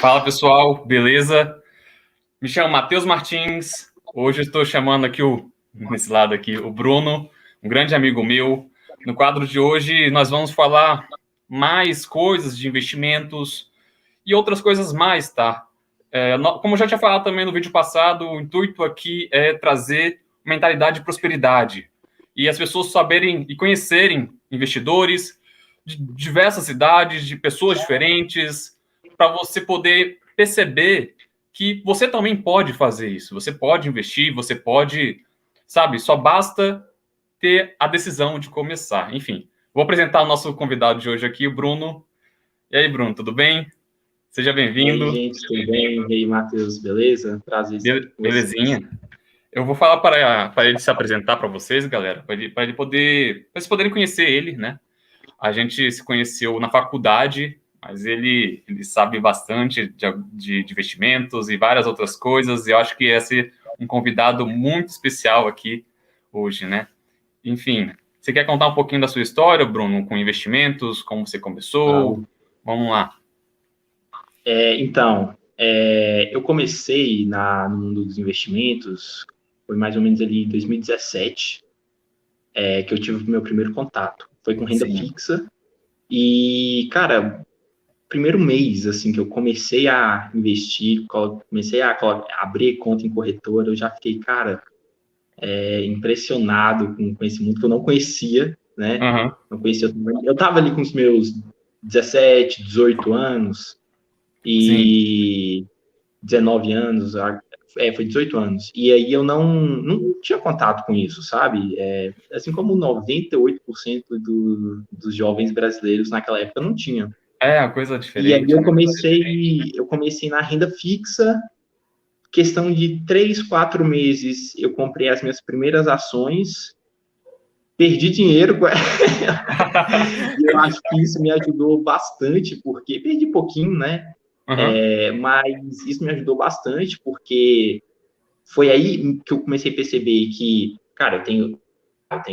Fala pessoal, beleza? Me chamo Matheus Martins. Hoje eu estou chamando aqui nesse lado aqui, o Bruno, um grande amigo meu. No quadro de hoje nós vamos falar mais coisas de investimentos e outras coisas mais, tá? Como eu já tinha falado também no vídeo passado, o intuito aqui é trazer mentalidade de prosperidade e as pessoas saberem e conhecerem investidores de diversas idades, de pessoas diferentes, para você poder perceber que você também pode fazer isso. Você pode investir, você pode, sabe? Só basta ter a decisão de começar. Enfim, vou apresentar o nosso convidado de hoje aqui, o Bruno. E aí, Bruno, tudo bem? Seja E aí, bem-vindo. gente, tudo bem? E aí, Matheus, beleza? Prazer estar aqui com vocês. Belezinha. Eu vou falar para ele se apresentar para vocês, galera, para vocês poderem conhecer ele, né? A gente se conheceu na faculdade, mas ele sabe bastante de investimentos e várias outras coisas, e eu acho que ia ser um convidado muito especial aqui hoje, né? Enfim, você quer contar um pouquinho da sua história, Bruno, com investimentos, como você começou? Claro. Vamos lá. Eu comecei no mundo dos investimentos, foi mais ou menos ali em 2017, que eu tive o meu primeiro contato. Foi com renda Sim. fixa e, cara, primeiro mês, assim, que eu comecei a investir, comecei a abrir conta em corretora, eu já fiquei, cara, impressionado com esse mundo que eu não conhecia, né? Uhum. Não conhecia. Eu tava ali com os meus 17, 18 anos, Sim. e 19 anos, foi 18 anos. E aí eu não tinha contato com isso, sabe? Assim como 98% dos jovens brasileiros naquela época não tinham. É uma coisa E aí diferente, né? eu comecei na renda fixa, questão de 3, 4 meses, eu comprei as minhas primeiras ações, perdi dinheiro, e eu acho que isso me ajudou bastante, porque perdi pouquinho, né? Uhum. Mas isso me ajudou bastante, porque foi aí que eu comecei a perceber que, cara, eu tenho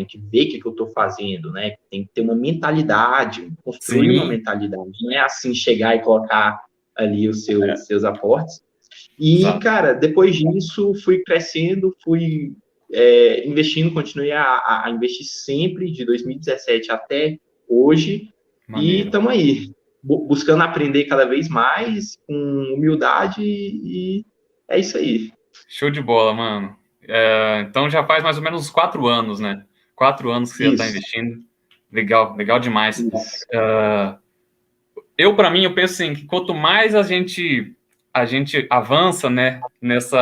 que ver o que eu estou fazendo, né? Tem que ter uma mentalidade, construir uma Sim, mentalidade. Não é assim chegar e colocar ali os seus aportes. E, exato. cara, depois disso, fui crescendo, fui investindo, continuei a investir sempre, de 2017 até hoje, e Maneiro. estamos aí, buscando aprender cada vez mais, com humildade, e é isso aí. Show de bola, mano. Então já faz mais ou menos uns 4 anos, né? 4 anos que você já está Isso, investindo. Legal, legal demais. isso. Para mim, eu penso assim, que quanto mais a gente avança, né, nesse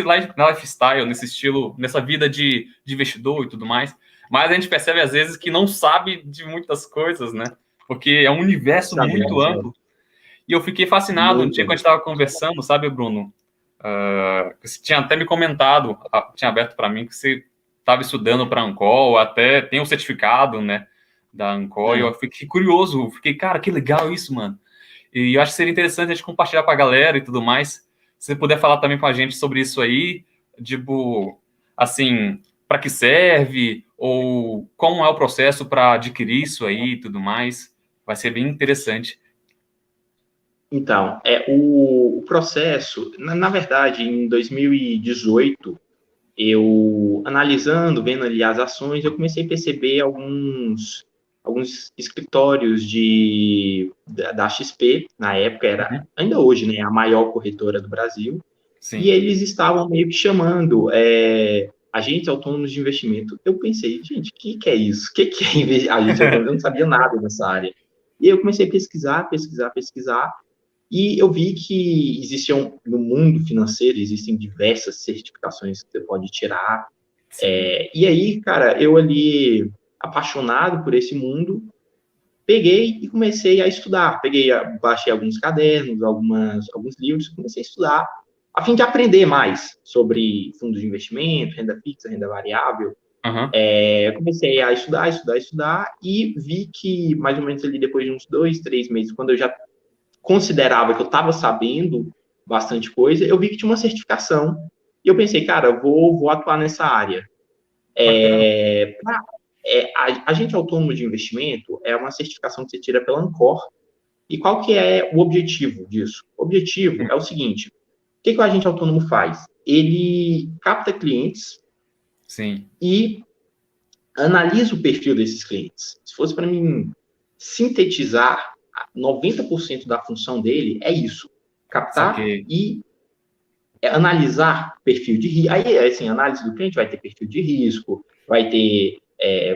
lifestyle, nesse estilo, nessa vida de investidor e tudo mais, mais a gente percebe às vezes que não sabe de muitas coisas, né? Porque é um universo muito Sabemos, amplo. E eu fiquei fascinado um dia muito. quando a gente estava conversando, sabe, Bruno? Você tinha até me comentado, tinha aberto para mim que você estava estudando para a Ancol, até tem o certificado, né, da Ancol, e eu É. fiquei curioso, fiquei, cara, que legal isso, mano. E eu acho que seria interessante a gente compartilhar com a galera e tudo mais. Se você puder falar também com a gente sobre isso aí, tipo, assim, para que serve, ou como é o processo para adquirir isso aí e tudo mais, vai ser bem interessante. Então, o processo, na verdade, em 2018, eu analisando, vendo ali as ações, eu comecei a perceber alguns escritórios da XP, na época era, Uhum. ainda hoje, né, a maior corretora do Brasil, e Sim. eles estavam meio que chamando agentes autônomos de investimento. Eu pensei, gente, o que é isso? O que é agente autônomo? Eu não sabia nada dessa área. E eu comecei a pesquisar, pesquisar, pesquisar, e eu vi que existiam, no mundo financeiro, existem diversas certificações que você pode tirar. Sim. E aí, cara, eu ali, apaixonado por esse mundo, peguei e comecei a estudar. Baixei alguns cadernos, alguns livros, comecei a estudar, a fim de aprender mais sobre fundos de investimento, renda fixa, renda variável. Aham. Eu comecei a estudar, estudar, estudar, e vi que, mais ou menos ali, depois de uns 2, 3 meses, quando eu já considerava que eu estava sabendo bastante coisa, eu vi que tinha uma certificação. E eu pensei, cara, vou atuar nessa área. Bacana. Agente autônomo de investimento é uma certificação que você tira pela Ancor, E qual que é o objetivo disso? O objetivo é o seguinte, o que o agente autônomo faz? Ele capta clientes Sim. e analisa o perfil desses clientes. Se fosse para mim sintetizar, 90% da função dele é isso, captar Saquei. e analisar perfil de risco. Aí, assim, análise do cliente vai ter perfil de risco, vai ter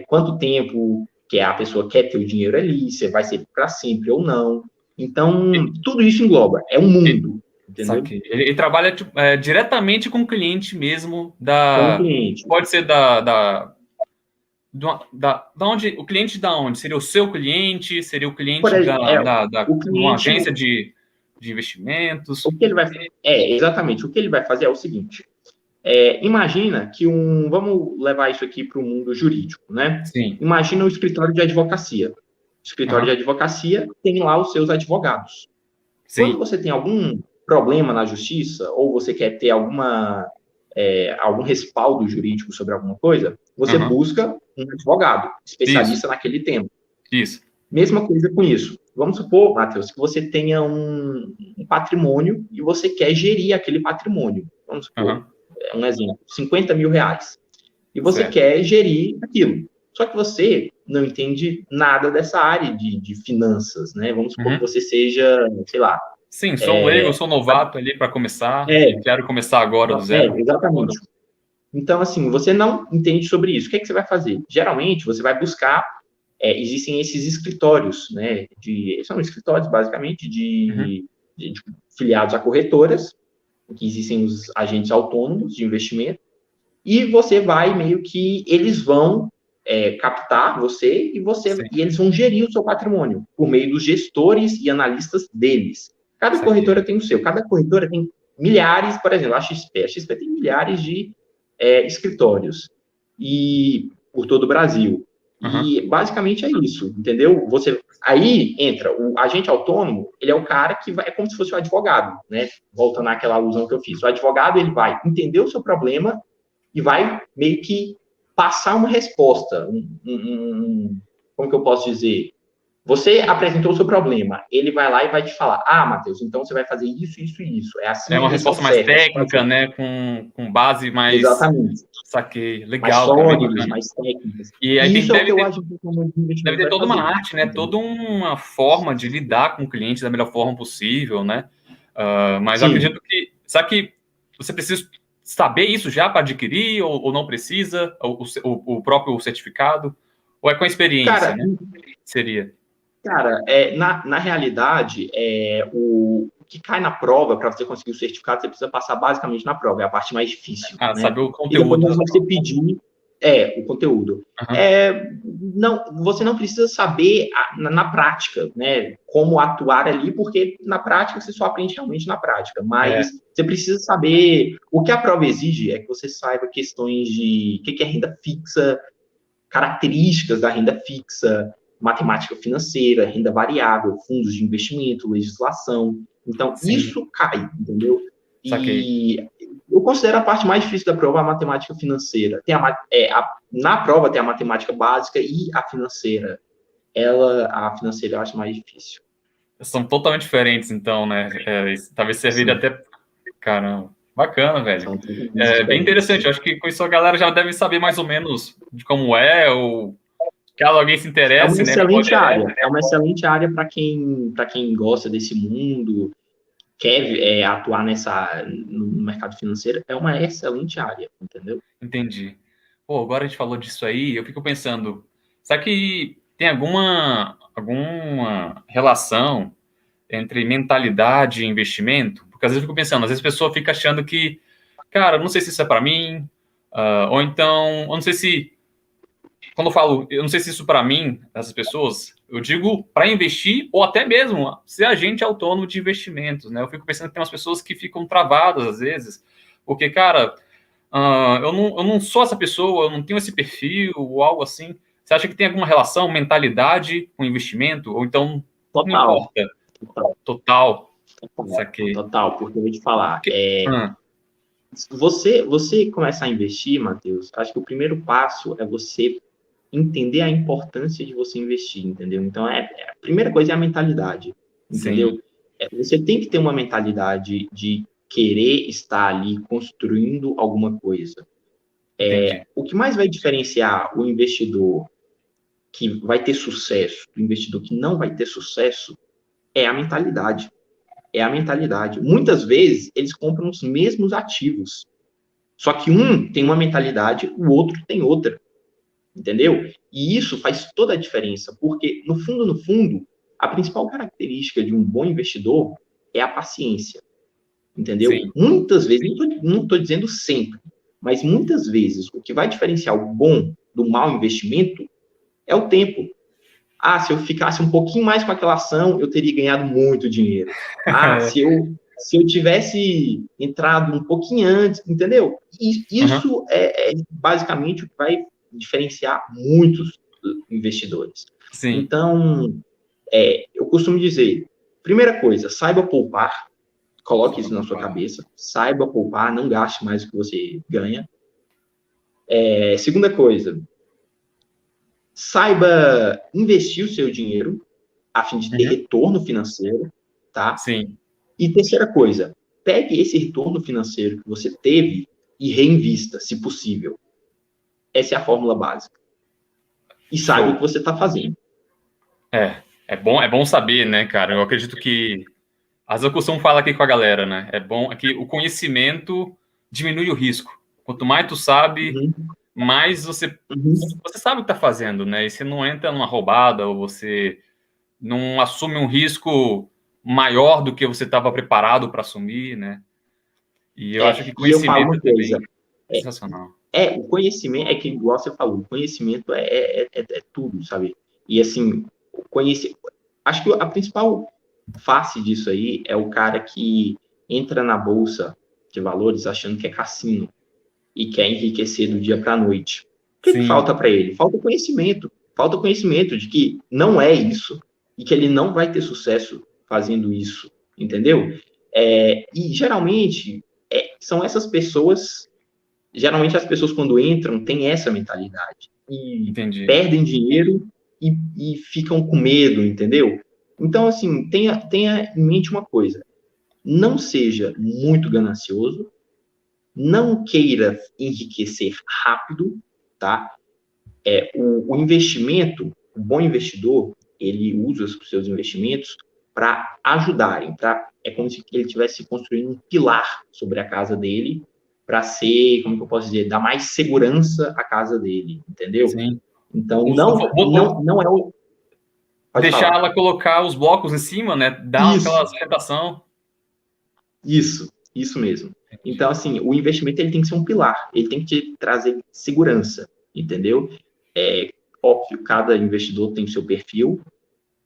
quanto tempo que a pessoa quer ter o dinheiro ali, se vai ser para sempre ou não. Então, tudo isso engloba, é um mundo, entendeu? Saquei. Ele trabalha tipo, diretamente com o cliente mesmo Com o da. cliente. Pode ser da onde. O cliente da onde? Seria o seu cliente? Seria o Por cliente exemplo, de o uma cliente, agência de investimentos? o que ele vai, exatamente, o que ele vai fazer é o seguinte, imagina que vamos levar isso aqui para o mundo jurídico, né? Sim. Imagina o escritório de advocacia. O escritório de advocacia tem lá os seus advogados. Quando Sim. você tem algum problema na justiça, ou você quer ter algum respaldo jurídico sobre alguma coisa, você busca um advogado, especialista naquele tema. Isso. Mesma coisa com isso. Vamos supor, Matheus, que você tenha um patrimônio e você quer gerir aquele patrimônio. Vamos supor, um exemplo, 50 mil reais. E você quer gerir aquilo. Só que você não entende nada dessa área de finanças, né? Vamos supor que você seja, sei lá. Sim, sou um leigo, sou novato ali para começar e quero começar agora do zero. Exatamente. Então, assim, você não entende sobre isso. O que você vai fazer? Geralmente, você vai buscar, existem esses escritórios, né? São escritórios, basicamente, de filiados a corretoras, que existem os agentes autônomos de investimento, e você vai meio que, eles vão captar você e eles vão gerir o seu patrimônio por meio dos gestores e analistas deles. Cada corretora tem o seu, cada corretora tem milhares, por exemplo, a XP tem milhares de escritórios e por todo o Brasil. E basicamente é isso, entendeu? Aí entra o agente autônomo, ele é o cara que é como se fosse o advogado, né? Voltando àquela alusão que eu fiz. O advogado, ele vai entender o seu problema e vai meio que passar uma resposta. Como que eu posso dizer? Você apresentou o seu problema, ele vai lá e vai te falar, Matheus, então você vai fazer isso, isso e isso. É assim, É uma esse é o resposta mais certo. técnica, né? Com base mais... Exatamente. Saquei. Mais Legal, cara, bem sólidas, bacana. mais técnicas. E aí isso é o que eu deve acho que o de investimento ter vai toda fazer. uma arte, né? Toda uma forma de lidar com o cliente da melhor forma possível, né? Mas eu acredito que... Será que você precisa saber isso já para adquirir ou não precisa? O próprio certificado? Ou é com a experiência, né? Seria. Cara, na realidade, o que cai na prova, para você conseguir o certificado, você precisa passar basicamente na prova, é a parte mais difícil. Né? Saber o E depois conteúdo. você pedir o conteúdo. Não, você não precisa saber na prática, né, como atuar ali, porque na prática você só aprende realmente na prática. Mas você precisa saber. O que a prova exige é que você saiba questões de o que é renda fixa, características da renda fixa, matemática financeira, renda variável, fundos de investimento, legislação. Então, isso cai, entendeu? Saquei. E eu considero a parte mais difícil da prova a matemática financeira. Na prova tem a matemática básica e a financeira. A financeira eu acho mais difícil. São totalmente diferentes, então, né? Talvez serviria até... Caramba. Bacana, velho. Bem interessante. Eu acho que com isso a galera já deve saber mais ou menos de como ou caso alguém se interesse, né? É uma excelente área para quem gosta desse mundo, quer atuar no mercado financeiro, é uma excelente área, entendeu? Entendi. Pô, agora a gente falou disso aí, eu fico pensando, será que tem alguma relação entre mentalidade e investimento? Porque às vezes eu fico pensando, às vezes a pessoa fica achando que, cara, não sei se isso é para mim, ou então, eu não sei se, quando eu falo, eu não sei se isso para mim, essas pessoas, eu digo para investir ou até mesmo ser agente autônomo de investimentos, né? Eu fico pensando que tem umas pessoas que ficam travadas às vezes, porque, cara, eu não sou essa pessoa, eu não tenho esse perfil ou algo assim. Você acha que tem alguma relação, mentalidade com investimento? Ou então, não importa? Total. Total, porque eu vou te falar. Você começar a investir, Matheus, acho que o primeiro passo é você entender a importância de você investir, entendeu? Então, a primeira coisa é a mentalidade. Sim, entendeu? Você tem que ter uma mentalidade de querer estar ali construindo alguma coisa. entendi. O que mais vai diferenciar o investidor que vai ter sucesso do investidor que não vai ter sucesso é a mentalidade. É a mentalidade. Muitas vezes eles compram os mesmos ativos, só que um tem uma mentalidade, o outro tem outra, entendeu? E isso faz toda a diferença, porque no fundo, a principal característica de um bom investidor é a paciência, entendeu? Sim, Muitas vezes, não estou dizendo sempre, mas muitas vezes o que vai diferenciar o bom do mau investimento é o tempo. Ah, se eu ficasse um pouquinho mais com aquela ação, eu teria ganhado muito dinheiro. Ah, se eu tivesse entrado um pouquinho antes, entendeu? E uhum, isso é basicamente o que vai diferenciar muitos investidores. sim, Então, eu costumo dizer, primeira coisa, saiba poupar, coloque isso na sua cabeça, saiba poupar, não gaste mais do que você ganha. Segunda coisa, saiba investir o seu dinheiro a fim de ter uhum, retorno financeiro, tá? sim. E terceira coisa, pegue esse retorno financeiro que você teve e reinvista, se possível. Essa é a fórmula básica. E saiba o que Show. você está fazendo. É bom saber, né, cara? Eu acredito que às vezes eu costumo falar aqui com a galera, né? É bom que o conhecimento diminui o risco. Quanto mais tu sabe, Uhum, mais uhum. você sabe o que tá fazendo, né? E você não entra numa roubada ou você não assume um risco maior do que você estava preparado para assumir, né? E eu acho que E eu falo conhecimento uma coisa, também é sensacional. o conhecimento, é que igual você falou, o conhecimento é tudo, sabe? E assim, conhecer, acho que a principal face disso aí é o cara que entra na bolsa de valores achando que é cassino e quer enriquecer do dia para a noite. O que Sim, falta para ele? Falta conhecimento. Falta conhecimento de que não é isso e que ele não vai ter sucesso fazendo isso, entendeu? E geralmente são essas pessoas. Geralmente as pessoas quando entram têm essa mentalidade e entendi. perdem dinheiro e ficam com medo, entendeu? Então assim tenha em mente uma coisa: não seja muito ganancioso, não queira enriquecer rápido, tá? O investimento, o bom investidor, ele usa os seus investimentos para ajudarem, é como se ele estivesse construindo um pilar sobre a casa dele para ser, como que eu posso dizer, dar mais segurança à casa dele, entendeu? Sim. Então, não é o... Pode Deixar falar. ela colocar os blocos em cima, né? Dar aquela Isso, sustentação. isso mesmo. Então, Entendi. assim, o investimento ele tem que ser um pilar, ele tem que te trazer segurança, entendeu? Óbvio, cada investidor tem o seu perfil,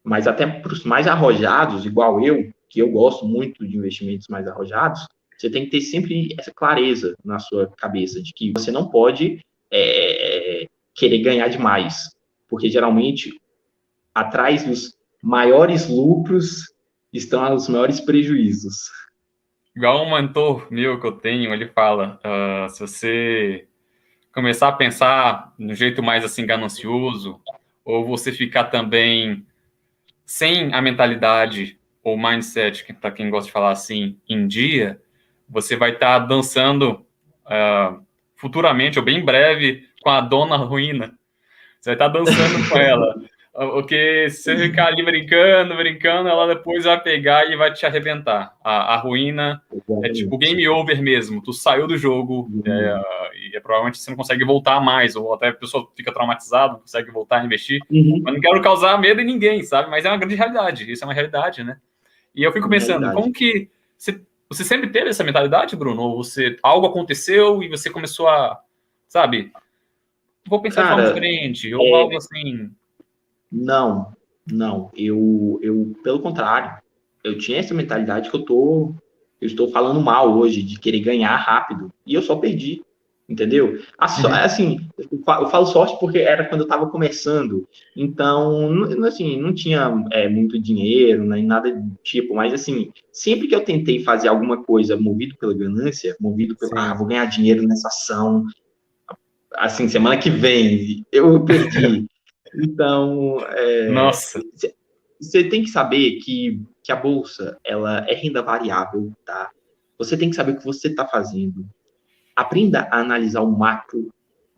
mas até para os mais arrojados, igual eu, que eu gosto muito de investimentos mais arrojados, você tem que ter sempre essa clareza na sua cabeça de que você não pode querer ganhar demais, porque geralmente atrás dos maiores lucros estão os maiores prejuízos. Igual um mentor meu que eu tenho, ele fala, se você começar a pensar no jeito mais assim ganancioso, ou você ficar também sem a mentalidade ou mindset, que para quem gosta de falar assim, em dia, você vai estar dançando futuramente ou bem breve com a dona ruína. Você vai estar dançando com ela. Porque se você ficar ali brincando, brincando, ela depois vai pegar e vai te arrebentar. A ruína é tipo Exatamente. game over mesmo. Tu saiu do jogo e provavelmente você não consegue voltar mais, ou até a pessoa fica traumatizada, não consegue voltar a investir. Mas Uhum. não quero causar medo em ninguém, sabe? Mas é uma grande realidade. Isso é uma realidade, né? E eu fico Na pensando, realidade. como que você sempre teve essa mentalidade, Bruno? Ou algo aconteceu e você começou a, sabe, vou pensar de forma Cara, diferente, ou algo assim. não, não. Pelo contrário, eu tinha essa mentalidade que eu estou falando mal hoje, de querer ganhar rápido, e eu só perdi, entendeu? Uhum. Assim, eu falo sorte porque era quando eu estava começando, então, assim, não tinha muito dinheiro, nem nada do tipo, mas assim, sempre que eu tentei fazer alguma coisa movido pela ganância, movido pelo, Sim. vou ganhar dinheiro nessa ação, assim, semana que vem, eu perdi. Então, Nossa. você tem que saber que que a bolsa ela é renda variável, tá? Você tem que saber o que você está fazendo. Aprenda a analisar o macro,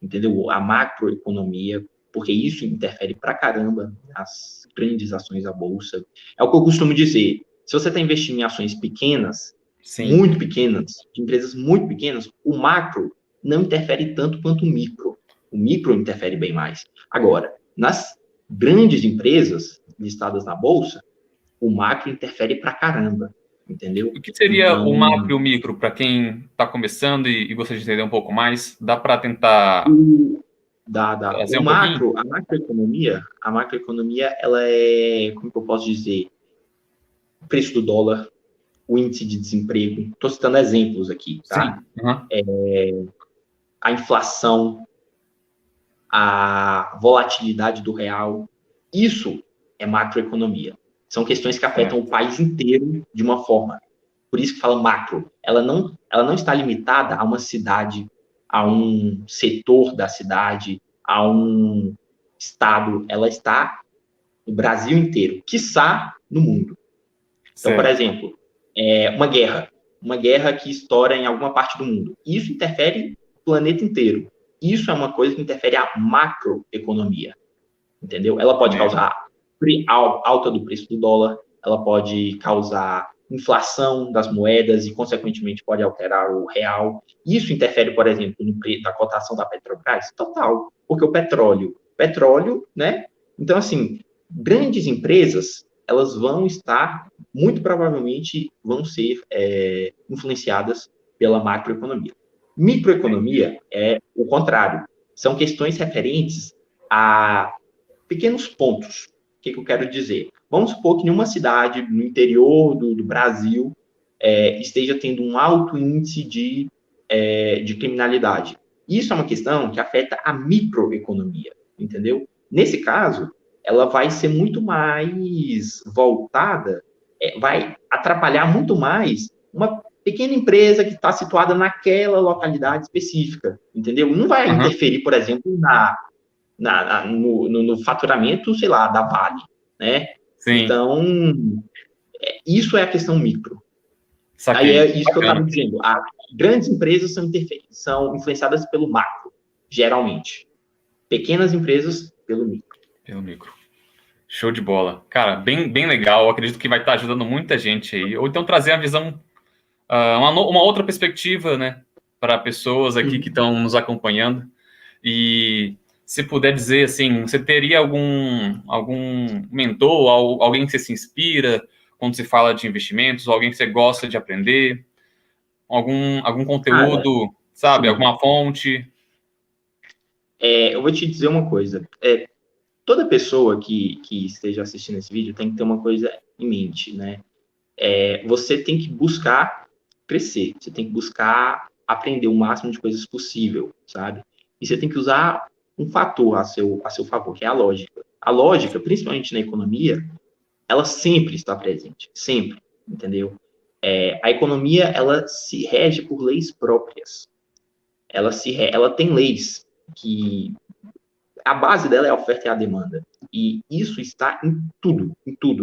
entendeu? A macroeconomia, porque isso interfere pra caramba nas grandes ações da bolsa. É o que eu costumo dizer. Se você está investindo em ações pequenas, Sim. muito pequenas, de empresas muito pequenas, o macro não interfere tanto quanto o micro. O micro interfere bem mais. Agora, nas grandes empresas listadas na bolsa, o macro interfere pra caramba, entendeu? O que seria Então, o macro e o micro para quem está começando e gostaria de entender um pouco mais? Dá para tentar dá. trazer um pouquinho? A macroeconomia, ela é, como que eu posso dizer, o preço do dólar, o índice de desemprego. Estou citando exemplos aqui, tá? Sim. Uhum. A inflação, a volatilidade do real. Isso é macroeconomia. São questões que afetam o país inteiro de uma forma. Por isso que fala macro. Ela não está limitada a uma cidade, a um setor da cidade, a um estado. Ela está no Brasil inteiro, quiçá no mundo. Então, por Certo. exemplo, uma guerra que estoura em alguma parte do mundo. Isso interfere o planeta inteiro. Isso é uma coisa que interfere a macroeconomia, entendeu? Ela pode É. causar alta do preço do dólar, ela pode causar inflação das moedas e, consequentemente, pode alterar o real. Isso interfere, por exemplo, no preço da cotação da Petrobras? Total, porque o petróleo, né? Então, assim, grandes empresas, elas vão estar, muito provavelmente, vão ser influenciadas pela macroeconomia. Microeconomia é o contrário. São questões referentes a pequenos pontos. O que eu quero dizer? Vamos supor que em uma cidade no interior do Brasil esteja tendo um alto índice de criminalidade. Isso é uma questão que afeta a microeconomia, entendeu? Nesse caso, ela vai ser muito mais voltada, vai atrapalhar muito mais uma pequena empresa que está situada naquela localidade específica, entendeu? Não vai Uhum. interferir, por exemplo, no faturamento, sei lá, da Vale, né? Sim. Então, isso é a questão micro. Aí é Saquei. isso que eu estava Bacana. dizendo. As grandes empresas são influenciadas pelo macro, geralmente. Pequenas empresas pelo micro. Pelo micro. Show de bola. Cara, bem, bem legal. Eu acredito que vai estar ajudando muita gente aí. Ou então trazer a visão, uma outra perspectiva, né? Para pessoas aqui que estão nos acompanhando. E se puder dizer assim, você teria algum mentor, alguém que você se inspira quando se fala de investimentos, alguém que você gosta de aprender, algum Cara, conteúdo, sabe, sim. alguma fonte? Eu vou te dizer uma coisa. Toda pessoa que esteja assistindo esse vídeo tem que ter uma coisa em mente, né? Você tem que buscar crescer, você tem que buscar aprender o máximo de coisas possível, sabe? E você tem que usar um fator a seu favor, que é a lógica. A lógica, principalmente na economia, ela sempre está presente, sempre, entendeu? A economia, ela se rege por leis próprias. Ela tem leis que a base dela é a oferta e a demanda. E isso está em tudo,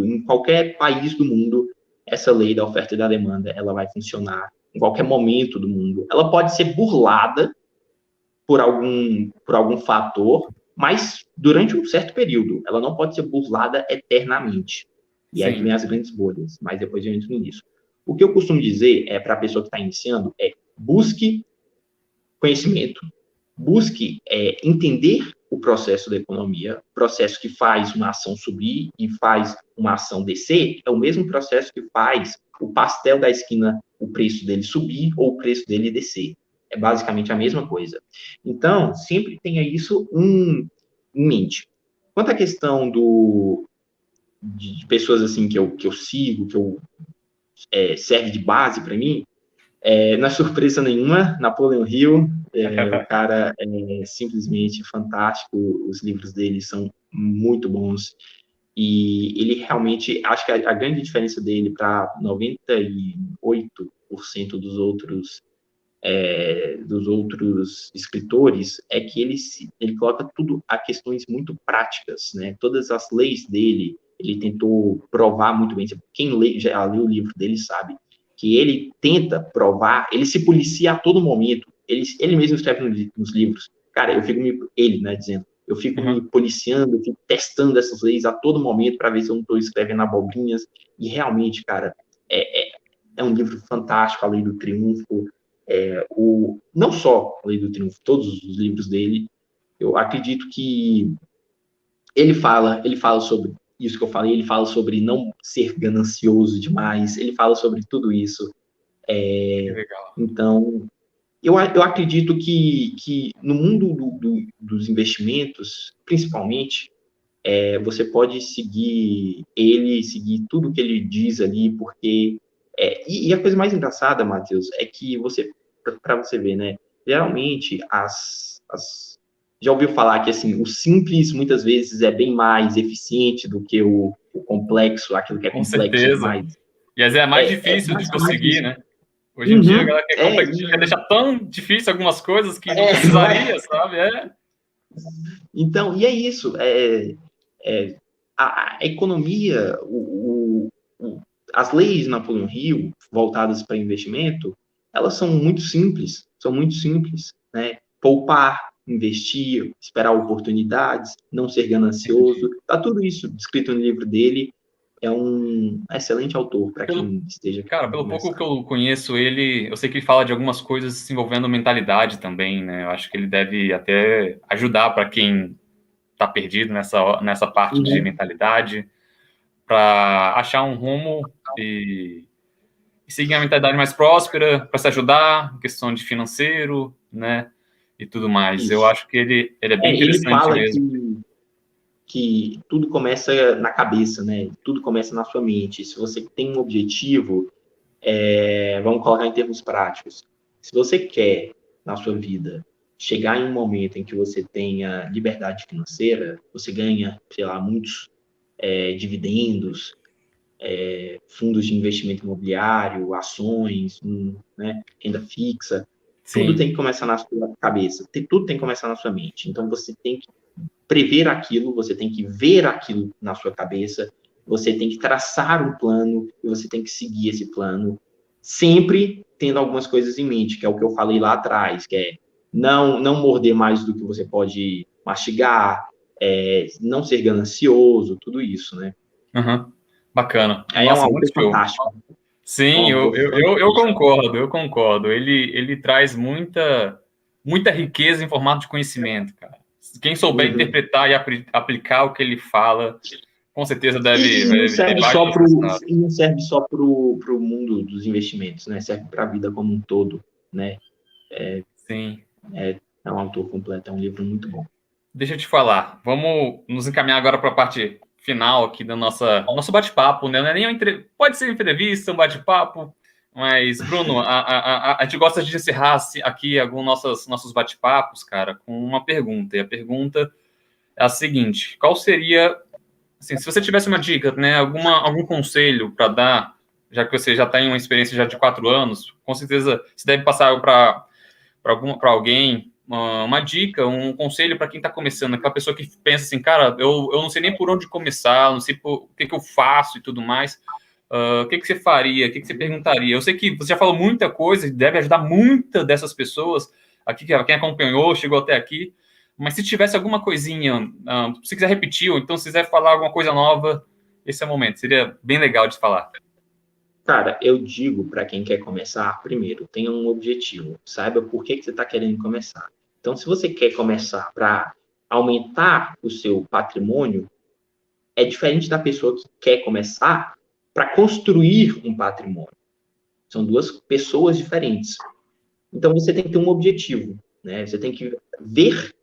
em qualquer país do mundo, essa lei da oferta e da demanda, ela vai funcionar em qualquer momento do mundo. Ela pode ser burlada por algum fator, mas durante um certo período. Ela não pode ser burlada eternamente. E aí que vem Sim, as grandes bolhas, mas depois eu entro nisso. O que eu costumo dizer para a pessoa que está iniciando busque conhecimento, busque entender o processo da economia, processo que faz uma ação subir e faz uma ação descer, é o mesmo processo que faz o pastel da esquina, o preço dele subir ou o preço dele descer. É basicamente a mesma coisa. Então, sempre tenha isso em mente. Quanto à questão de pessoas assim que eu sigo, serve de base para mim, não é surpresa nenhuma, Napoleon Hill, o cara é simplesmente fantástico, os livros dele são muito bons, e ele realmente, acho que a grande diferença dele para 98% dos outros escritores que ele coloca tudo a questões muito práticas, né? Todas as leis dele, ele tentou provar muito bem. Quem já leu o livro dele sabe que ele tenta provar, ele se policia a todo momento. Ele mesmo escreve nos livros. Cara, ele, né, dizendo, eu fico me policiando, eu fico testando essas leis a todo momento para ver se eu não estou escrevendo abobrinhas. E realmente, cara, é um livro fantástico, A Lei do Triunfo. Não só A Lei do Triunfo, todos os livros dele. Eu acredito que ele fala sobre isso que eu falei, ele fala sobre não ser ganancioso demais, ele fala sobre tudo isso. Que legal. Então, eu acredito que no mundo dos investimentos, principalmente, você pode seguir tudo que ele diz ali, porque... e a coisa mais engraçada, Matheus, é que para você ver, né? Geralmente, já ouviu falar que assim, o simples muitas vezes é bem mais eficiente do que o complexo, aquilo que é Com complexo certeza. demais. E às vezes é mais difícil de conseguir, né? Hoje em Uhum, dia, a galera quer deixar tão difícil algumas coisas que não precisaria, sabe? Então, e é isso. A economia, as leis de Napoleão Hill, voltadas para investimento, elas são muito simples, né? Poupar, investir, esperar oportunidades, não ser ganancioso, tá tudo isso descrito no livro dele. É um excelente autor para quem esteja Cara, querendo pelo pouco começar. que eu conheço ele, eu sei que ele fala de algumas coisas envolvendo mentalidade também, né? Eu acho que ele deve até ajudar para quem está perdido nessa parte de mentalidade, para achar um rumo e seguir a mentalidade mais próspera, para se ajudar, questão de financeiro, né? E tudo mais. Eu Isso. acho que ele é bem Ele interessante fala mesmo. que tudo começa na cabeça, né? Tudo começa na sua mente. Se você tem um objetivo, vamos colocar em termos práticos. Se você quer, na sua vida, chegar em um momento em que você tenha liberdade financeira, você ganha, sei lá, muitos dividendos, fundos de investimento imobiliário, ações, né, renda fixa, tudo Sim. tem que começar na sua cabeça, tudo tem que começar na sua mente. Então, você tem que prever aquilo, você tem que ver aquilo na sua cabeça, você tem que traçar um plano e você tem que seguir esse plano, sempre tendo algumas coisas em mente, que é o que eu falei lá atrás, que é não morder mais do que você pode mastigar, não ser ganancioso, tudo isso, né? Uhum. Bacana. Aí é um Nossa, muito autor show. fantástico. É um Sim, eu, autor eu, eu, eu fantástico. concordo, eu concordo. Ele traz muita riqueza em formato de conhecimento, cara. Quem souber Uhum. interpretar e aplicar o que ele dela, com certeza E deve ter vários resultados. não serve só pro mundo dos investimentos, né? Serve para a vida como um todo, né? Sim. É um autor completo, é um livro muito bom. Deixa eu te falar. Vamos nos encaminhar agora para a parte final aqui do nosso bate-papo, né? Não é nem pode ser entrevista, um bate-papo, mas, Bruno, a gente gosta de encerrar aqui alguns nossos bate-papos, cara, com uma pergunta. E a pergunta é a seguinte: qual seria, assim, se você tivesse uma dica, né, algum conselho para dar, já que você já tem uma experiência já de 4 anos, com certeza você deve passar para alguém uma dica, um conselho para quem está começando, aquela pessoa que pensa assim, cara, eu não sei nem por onde começar, não sei o que eu faço e tudo mais. O que você faria? O que você perguntaria? Eu sei que você já falou muita coisa e deve ajudar muita dessas pessoas aqui, quem acompanhou, chegou até aqui. Mas se tivesse alguma coisinha, se quiser repetir, ou então se quiser falar alguma coisa nova, esse é o momento. Seria bem legal de falar. Cara, eu digo para quem quer começar, primeiro, tenha um objetivo. Saiba por que você está querendo começar. Então, se você quer começar para aumentar o seu patrimônio, é diferente da pessoa que quer começar para construir um patrimônio. São duas pessoas diferentes. Então, você tem que ter um objetivo, né? Você tem que ver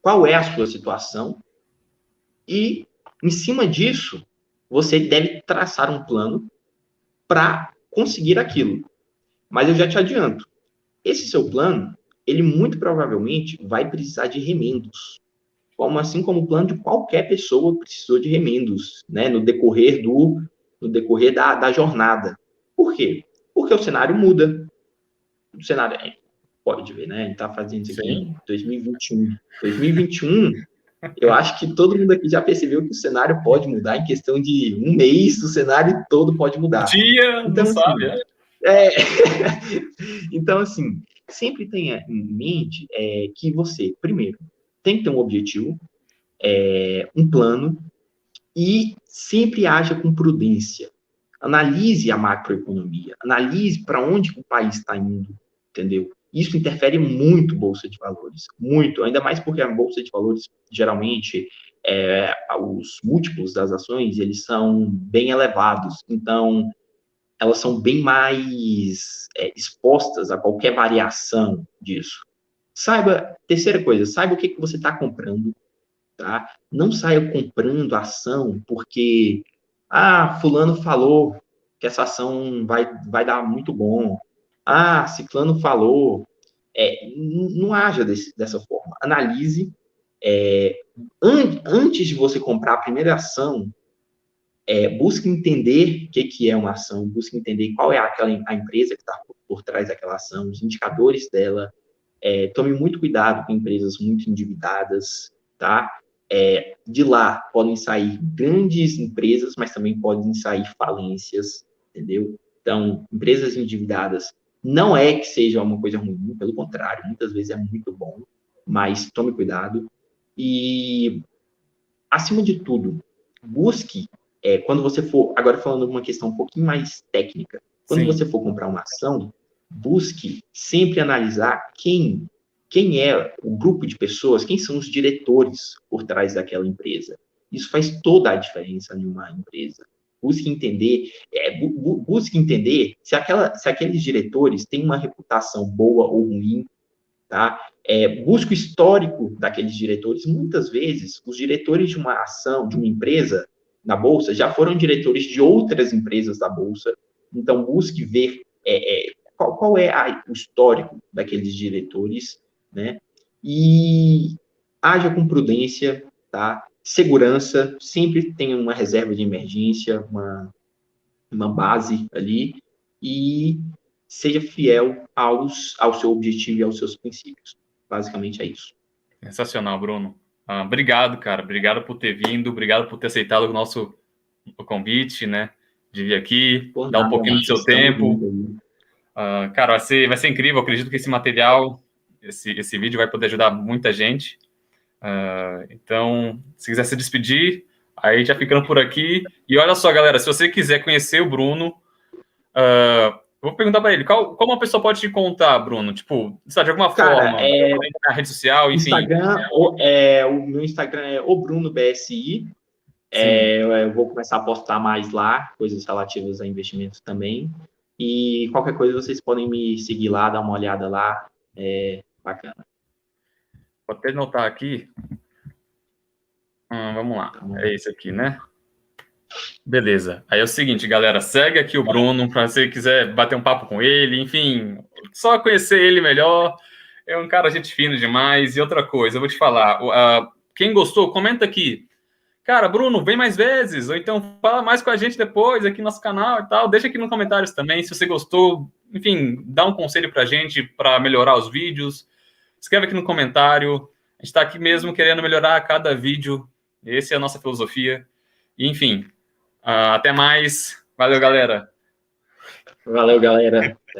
qual é a sua situação e, em cima disso, você deve traçar um plano para conseguir aquilo. Mas eu já te adianto, esse seu plano, ele muito provavelmente vai precisar de remendos, assim como o plano de qualquer pessoa precisou de remendos, né, no decorrer da jornada. Por quê? Porque o cenário muda. O cenário, pode ver, né, a gente está fazendo isso aqui Sim. em 2021. 2021 Eu acho que todo mundo aqui já percebeu que o cenário pode mudar em questão de um mês, o cenário todo pode mudar. Dia, não Então, sabe, assim, é... então, assim, sempre tenha em mente que você, primeiro, tem que ter um objetivo, um plano, e sempre haja com prudência. Analise a macroeconomia, analise para onde o país está indo, entendeu? Isso interfere muito na Bolsa de Valores, muito, ainda mais porque a Bolsa de Valores, geralmente, os múltiplos das ações, eles são bem elevados, então, elas são bem mais expostas a qualquer variação disso. Terceira coisa, saiba o que você está comprando, tá? Não saia comprando ação porque, fulano falou que essa ação vai dar muito bom. Ciclano falou. Não haja dessa forma. Analise. Antes de você comprar a primeira ação, busque entender o que é uma ação, busque entender qual é a empresa que está por trás daquela ação, os indicadores dela. Tome muito cuidado com empresas muito endividadas, tá? De lá podem sair grandes empresas, mas também podem sair falências, entendeu? Então, empresas endividadas não é que seja uma coisa ruim, pelo contrário, muitas vezes é muito bom, mas tome cuidado. E, acima de tudo, busque, quando você for, agora falando de uma questão um pouquinho mais técnica, quando sim. você for comprar uma ação, busque sempre analisar quem é o grupo de pessoas, quem são os diretores por trás daquela empresa. Isso faz toda a diferença em uma empresa. Busque entender, se aqueles diretores têm uma reputação boa ou ruim, tá? Busque o histórico daqueles diretores. Muitas vezes, os diretores de uma ação, de uma empresa na Bolsa, já foram diretores de outras empresas da Bolsa. Então, busque ver qual é o histórico daqueles diretores, né? E haja com prudência, tá? Segurança, sempre tenha uma reserva de emergência, uma base ali, e seja fiel ao seu objetivo e aos seus princípios. Basicamente é isso. Sensacional, Bruno. Obrigado, cara. Obrigado por ter vindo, obrigado por ter aceitado o convite, né? De vir aqui, Por dar um nada, pouquinho do seu tempo. Cara, vai ser incrível. Eu acredito que esse material, esse vídeo vai poder ajudar muita gente. Então, se quiser se despedir, aí já ficando por aqui. E olha só, galera, se você quiser conhecer o Bruno, eu vou perguntar para ele, como uma pessoa pode te contar, Bruno? Tipo, sabe, de alguma Cara, forma, na rede social, enfim. o meu Instagram é o Bruno BSI. Eu vou começar a postar mais lá, coisas relativas a investimentos também. E qualquer coisa vocês podem me seguir lá, dar uma olhada lá. Bacana. Vou até anotar aqui. Vamos lá. É esse aqui, né? Beleza. Aí é o seguinte, galera, segue aqui o Bruno, para você quiser bater um papo com ele, enfim, só conhecer ele melhor. É um cara gente fino demais. E outra coisa, eu vou te falar, quem gostou, comenta aqui. Cara, Bruno, vem mais vezes, ou então fala mais com a gente depois aqui no nosso canal e tal. Deixa aqui nos comentários também se você gostou. Enfim, dá um conselho pra gente para melhorar os vídeos. Escreve aqui no comentário. A gente está aqui mesmo querendo melhorar a cada vídeo. Essa é a nossa filosofia. E, enfim, até mais. Valeu, galera. Valeu, galera.